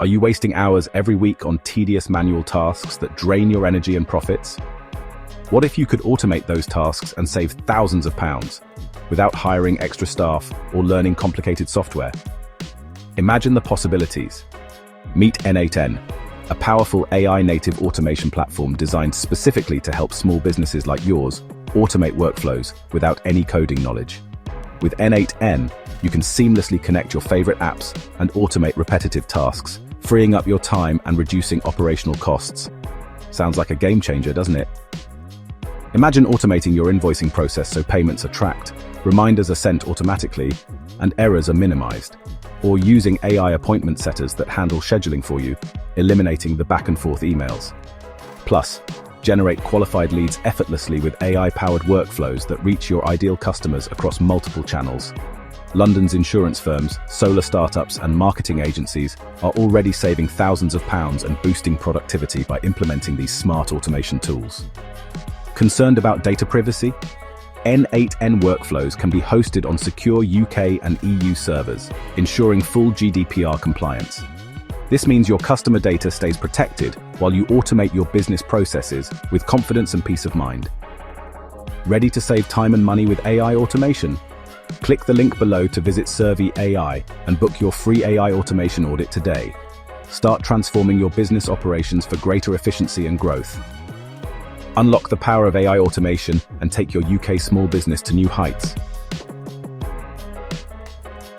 Are you wasting hours every week on tedious manual tasks that drain your energy and profits? What if you could automate those tasks and save thousands of pounds without hiring extra staff or learning complicated software? Imagine the possibilities. Meet n8n, a powerful AI-native automation platform designed specifically to help small businesses like yours automate workflows without any coding knowledge. With n8n, you can seamlessly connect your favorite apps and automate repetitive tasks, freeing up your time and reducing operational costs. Sounds like a game changer, doesn't it? Imagine automating your invoicing process so payments are tracked, reminders are sent automatically, and errors are minimized. Or using AI appointment setters that handle scheduling for you, eliminating the back-and-forth emails. Plus, generate qualified leads effortlessly with AI-powered workflows that reach your ideal customers across multiple channels. London's insurance firms, solar startups, and marketing agencies are already saving thousands of pounds and boosting productivity by implementing these smart automation tools. Concerned about data privacy? n8n workflows can be hosted on secure UK and EU servers, ensuring full GDPR compliance. This means your customer data stays protected while you automate your business processes with confidence and peace of mind. Ready to save time and money with AI automation? Click the link below to visit Survey AI and book your free AI automation audit today. Start transforming your business operations for greater efficiency and growth. Unlock the power of AI automation and take your UK small business to new heights.